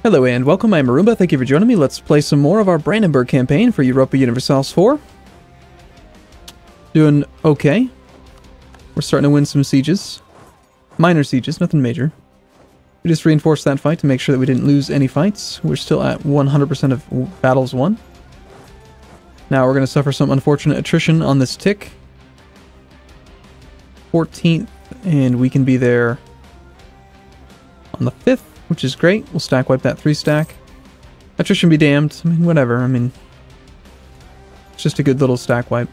Hello and welcome, I'm Arumba, thank you for joining me. Let's play some more of our Brandenburg campaign for Europa Universalis IV. Doing okay. We're starting to win some sieges. Minor sieges, nothing major. We just reinforced that fight to make sure that we didn't lose any fights. We're still at 100% of battles won. Now we're going to suffer some unfortunate attrition on this tick. 14th, and we can be there on the 5th. Which is great. We'll stack wipe that 3-stack. Attrition be damned. I mean, whatever. I mean, it's just a good little stack wipe.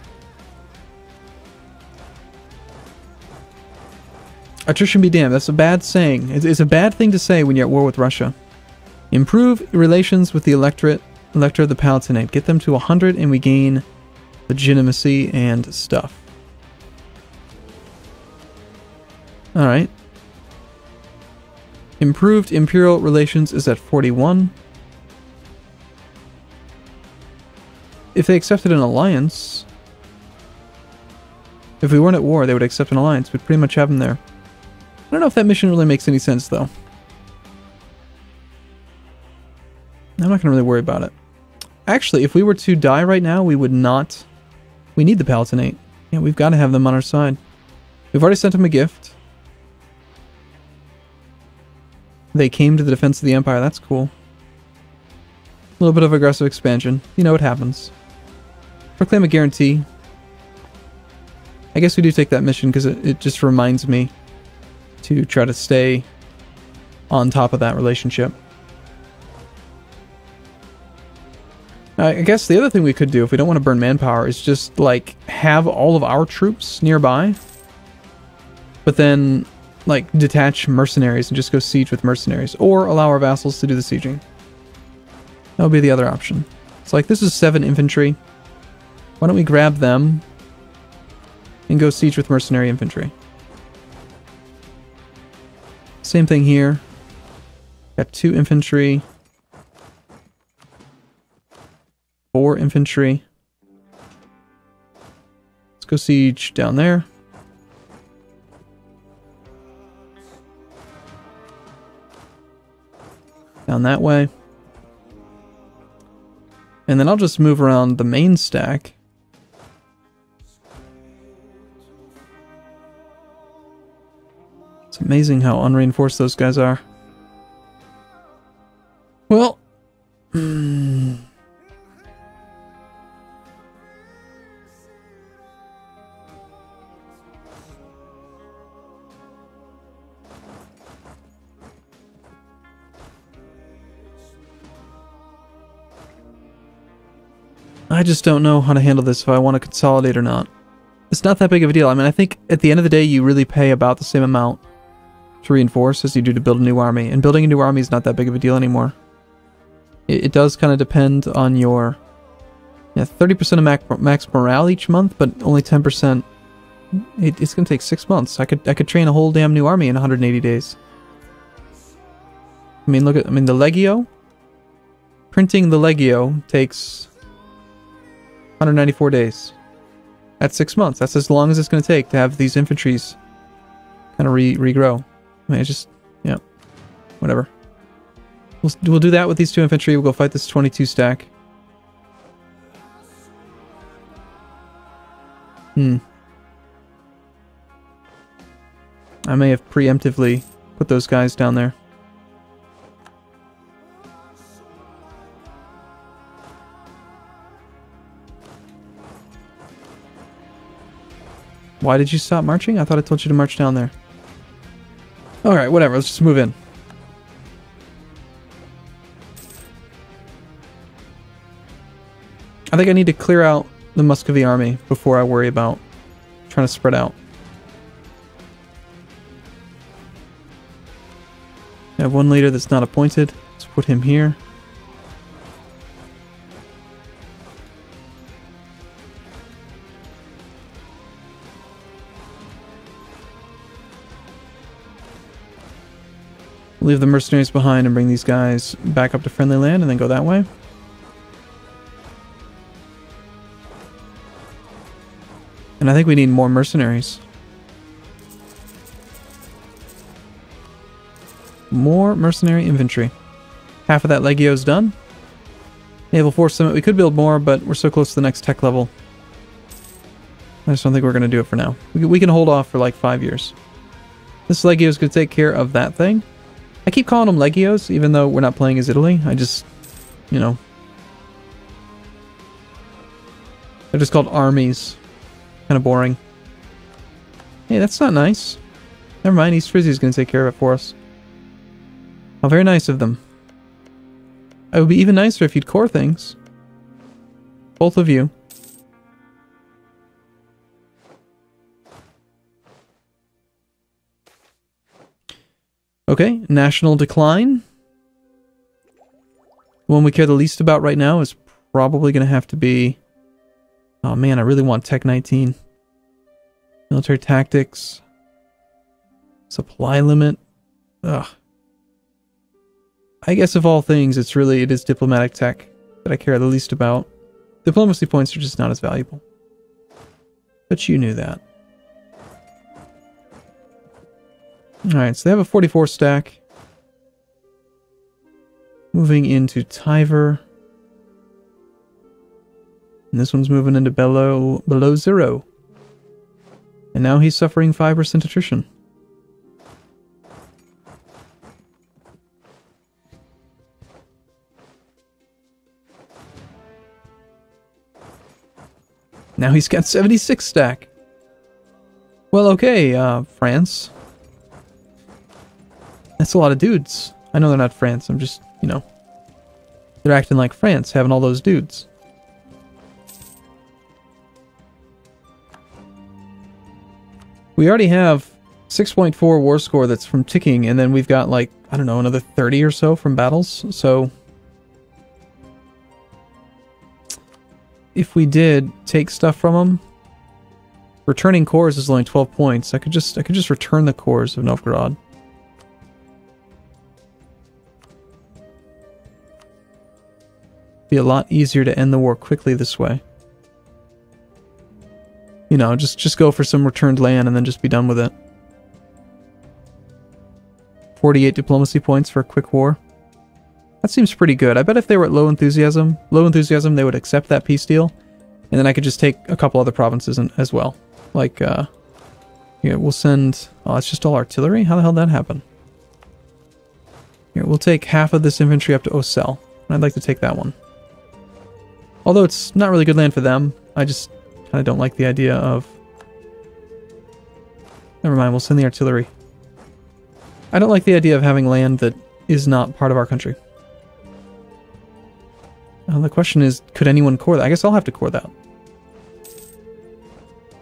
Attrition be damned. That's a bad saying. It's a bad thing to say when you're at war with Russia. Improve relations with the elector of the Palatinate. Get them to 100 and we gain legitimacy and stuff. Alright. Improved imperial relations is at 41. If they accepted an alliance... If we weren't at war, they would accept an alliance. We'd pretty much have them there. I don't know if that mission really makes any sense, though. I'm not going to really worry about it. Actually, if we were to die right now, we would not... We need the Palatinate. Yeah, we've got to have them on our side. We've already sent them a gift. They came to the defense of the Empire. That's cool. A little bit of aggressive expansion. You know what happens. Proclaim a guarantee. I guess we do take that mission because it just reminds me to try to stay on top of that relationship. I guess the other thing we could do if we don't want to burn manpower is just like have all of our troops nearby, but then like detach mercenaries and just go siege with mercenaries, or allow our vassals to do the sieging. That would be the other option. It's like, this is 7 infantry. Why don't we grab them and go siege with mercenary infantry? Same thing here. Got 2 infantry. 4 infantry. Let's go siege down there. Down that way. And then I'll just move around the main stack. It's amazing how unreinforced those guys are. Well... I just don't know how to handle this if I want to consolidate or not. It's not that big of a deal. I mean, I think at the end of the day, you really pay about the same amount to reinforce as you do to build a new army. And building a new army is not that big of a deal anymore. It does kind of depend on your... Yeah, 30% of max morale each month, but only 10%. It's going to take 6 months. I could train a whole damn new army in 180 days. I mean, look at... I mean, the Legio... Printing the Legio takes... 194 days. That's 6 months. That's as long as it's going to take to have these infantries kind of regrow. I mean, it's just, yeah, whatever. We'll do that with these 2 infantry. We'll go fight this 22 stack. I may have preemptively put those guys down there. Why did you stop marching? I thought I told you to march down there. Alright, whatever. Let's just move in. I think I need to clear out the Muscovy army before I worry about trying to spread out. I have one leader that's not appointed. Let's put him here. Leave the mercenaries behind and bring these guys back up to friendly land and then go that way. And I think we need more mercenaries. More mercenary infantry. Half of that Legio's done. Naval Force Summit, we could build more, but we're so close to the next tech level. I just don't think we're going to do it for now. We can hold off for like 5 years. This Legio's going to take care of that thing. I keep calling them Legios, even though we're not playing as Italy. I just, you know. They're just called armies. Kind of boring. Hey, that's not nice. Never mind, East Frizzy's going to take care of it for us. How very nice of them. It would be even nicer if you'd core things. Both of you. Okay, national decline. The one we care the least about right now is probably going to have to be... Oh man, I really want Tech 19. Military tactics. Supply limit. Ugh. I guess of all things, it is diplomatic tech that I care the least about. Diplomacy points are just not as valuable. But you knew that. Alright, so they have a 44 stack. Moving into Tiver. And this one's moving into below 0. And now he's suffering 5% attrition. Now he's got 76 stack. Well, okay, France. That's a lot of dudes. I know they're not France, I'm just, you know. They're acting like France, having all those dudes. We already have 6.4 war score that's from ticking, and then we've got like, I don't know, another 30 or so from battles, so... If we did take stuff from them, returning cores is only 12 points. I could just return the cores of Novgorod. Be a lot easier to end the war quickly this way. You know, just go for some returned land and then just be done with it. 48 diplomacy points for a quick war. That seems pretty good. I bet if they were at low enthusiasm, they would accept that peace deal. And then I could just take a couple other provinces as well. Like, yeah, we'll send... Oh, it's just all artillery? How the hell did that happen? Here, we'll take half of this infantry up to Ocel. I'd like to take that one. Although it's not really good land for them, I just kind of don't like the idea of... Never mind, we'll send the artillery. I don't like the idea of having land that is not part of our country. The question is, could anyone core that? I guess I'll have to core that.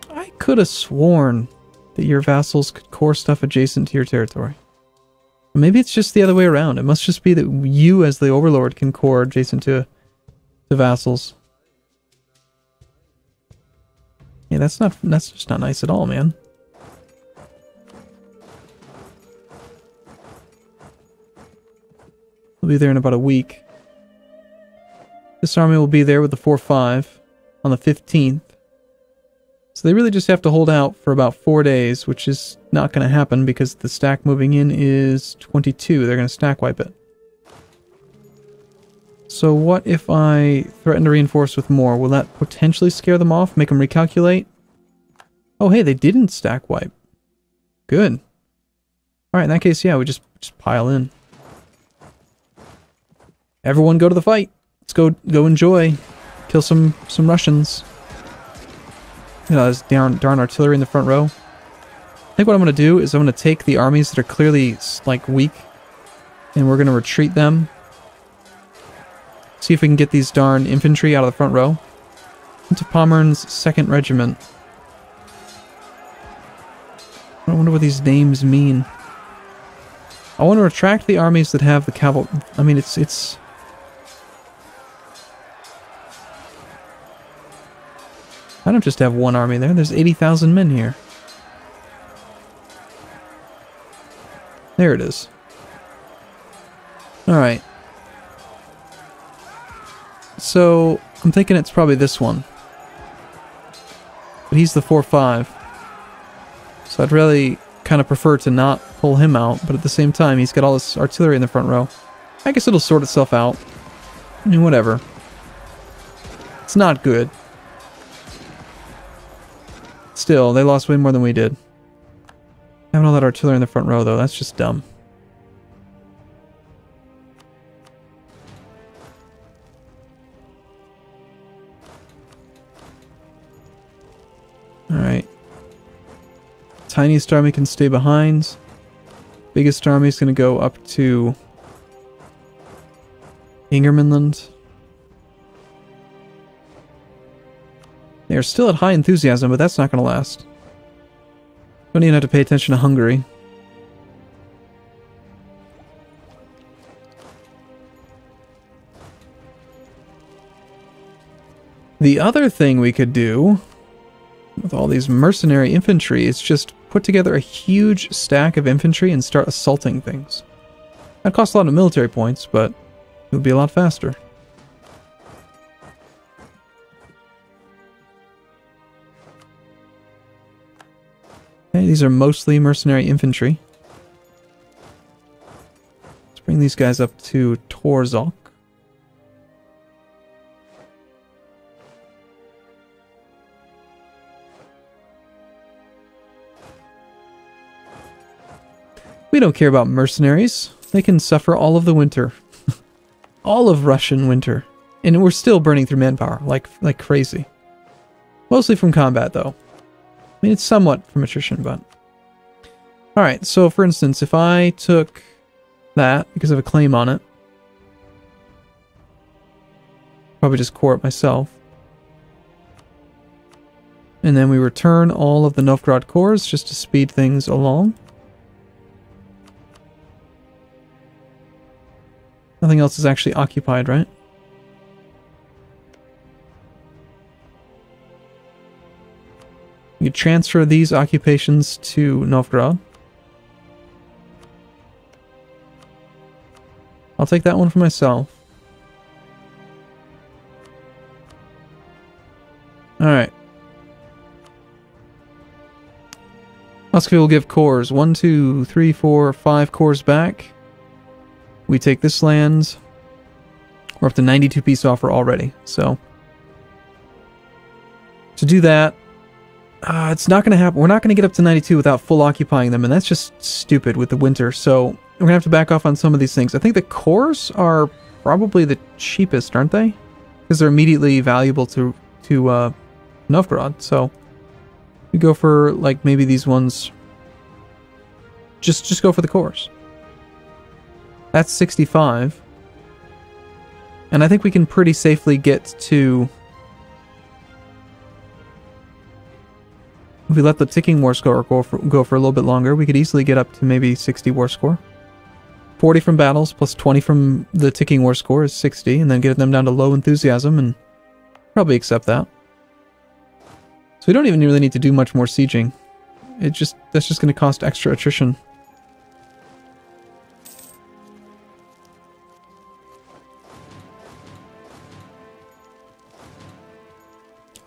I could have sworn that your vassals could core stuff adjacent to your territory. Maybe it's just the other way around. It must just be that you, as the overlord, can core adjacent to vassals. Yeah, that's just not nice at all, man. We'll be there in about a week. This army will be there with the 4-5 on the 15th. So they really just have to hold out for about 4 days, which is not going to happen because the stack moving in is 22. They're going to stack wipe it. So what if I threaten to reinforce with more? Will that potentially scare them off? Make them recalculate? Oh, hey, they didn't stack wipe. Good. Alright, in that case, yeah, we just pile in. Everyone go to the fight. Let's go enjoy. Kill some Russians. You know, there's darn artillery in the front row. I think what I'm going to do is I'm going to take the armies that are clearly, like, weak. And we're going to retreat them. See if we can get these darn infantry out of the front row. Into Pommern's 2nd Regiment. I wonder what these names mean. I want to retract the armies that have the cavalry. I mean, it's... I don't just have one army there. There's 80,000 men here. There it is. Alright. So, I'm thinking it's probably this one. But he's the 4-5. So I'd really kind of prefer to not pull him out, but at the same time, he's got all this artillery in the front row. I guess it'll sort itself out. I mean, whatever. It's not good. Still, they lost way more than we did. Having all that artillery in the front row, though, that's just dumb. Alright. Tiniest army can stay behind. Biggest army is going to go up to Ingermanland. They are still at high enthusiasm, but that's not going to last. Don't even have to pay attention to Hungary. The other thing we could do with all these mercenary infantry is just put together a huge stack of infantry and start assaulting things. That costs a lot of military points, but it would be a lot faster. Okay, these are mostly mercenary infantry. Let's bring these guys up to Torzok. We don't care about mercenaries. They can suffer all of the winter. All of Russian winter. And we're still burning through manpower, like crazy. Mostly from combat, though. I mean, it's somewhat from attrition, but... Alright, so for instance, if I took that, because I have a claim on it, probably just core it myself. And then we return all of the Novgorod cores just to speed things along. Nothing else is actually occupied, right? You transfer these occupations to Novgorod. I'll take that one for myself. Alright. Muscovy will give cores. 1, 2, 3, 4, 5 cores back. We take this land. We're up to 92 peace offer already. So, to do that, it's not going to happen. We're not going to get up to 92 without full occupying them, and that's just stupid with the winter. So, we're going to have to back off on some of these things. I think the cores are probably the cheapest, aren't they? Because they're immediately valuable to Novgorod. So, we go for, like, maybe these ones. Just go for the cores. That's 65. And I think we can pretty safely get to... If we let the ticking war score go for a little bit longer, we could easily get up to maybe 60 war score. 40 from battles plus 20 from the ticking war score is 60, and then get them down to low enthusiasm and probably accept that. So we don't even really need to do much more sieging. That's just going to cost extra attrition.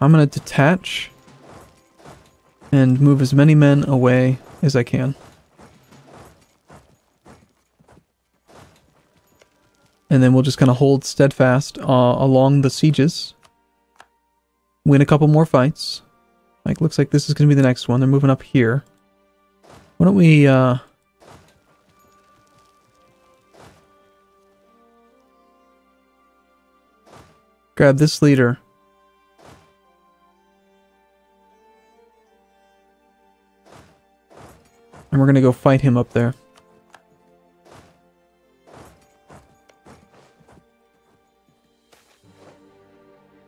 I'm going to detach and move as many men away as I can. And then we'll just kind of hold steadfast along the sieges. Win a couple more fights. Like, looks like this is going to be the next one. They're moving up here. Why don't we... grab this leader. And we're going to go fight him up there.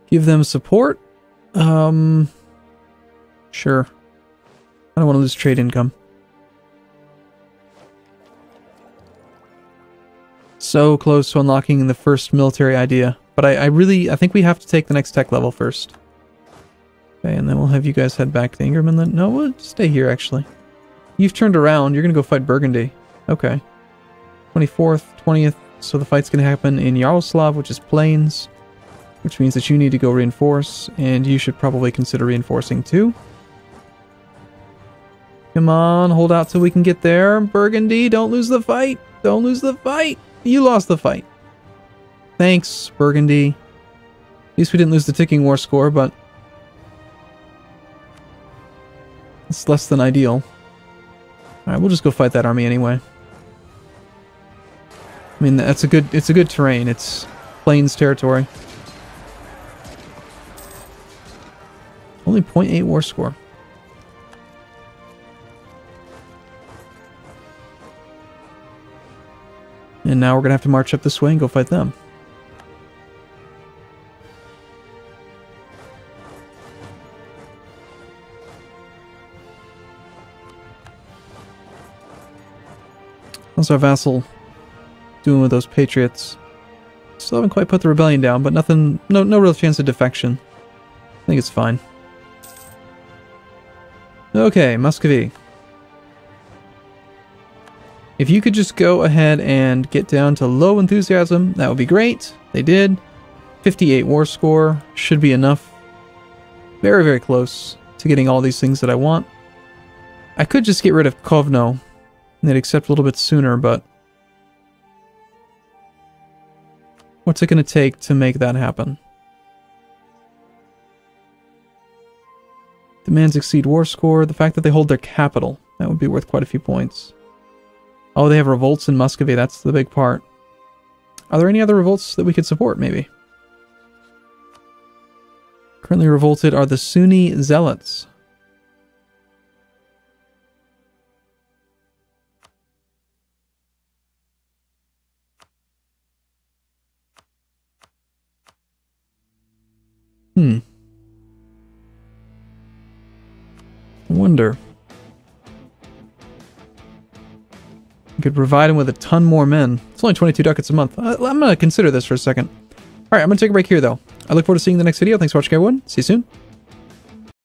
Give them support? Sure. I don't want to lose trade income. So close to unlocking the first military idea. But I think we have to take the next tech level first. Okay, and then we'll have you guys head back to Ingermanland. No, we'll stay here, actually. You've turned around. You're going to go fight Burgundy. Okay. 24th, 20th. So the fight's going to happen in Yaroslav, which is plains. Which means that you need to go reinforce. And you should probably consider reinforcing too. Come on, hold out till we can get there. Burgundy, don't lose the fight. Don't lose the fight. You lost the fight. Thanks, Burgundy. At least we didn't lose the ticking war score, but it's less than ideal. Alright, we'll just go fight that army anyway. I mean, it's a good terrain. It's plains territory. Only 0.8 war score. And now we're gonna have to march up this way and go fight them. How's our vassal doing with those patriots? Still haven't quite put the rebellion down, but nothing, no real chance of defection. I think it's fine. Okay, Muscovy. If you could just go ahead and get down to low enthusiasm, that would be great. They did. 58 war score should be enough. Very, very close to getting all these things that I want. I could just get rid of Kovno. They'd accept a little bit sooner, but what's it going to take to make that happen? Demands exceed war score. The fact that they hold their capital, that would be worth quite a few points. Oh, they have revolts in Muscovy. That's the big part. Are there any other revolts that we could support, maybe? Currently revolted are the Sunni Zealots. I wonder. I could provide him with a ton more men. It's only 22 ducats a month. I'm going to consider this for a second. Alright, I'm going to take a break here, though. I look forward to seeing you in the next video. Thanks for watching, everyone. See you soon.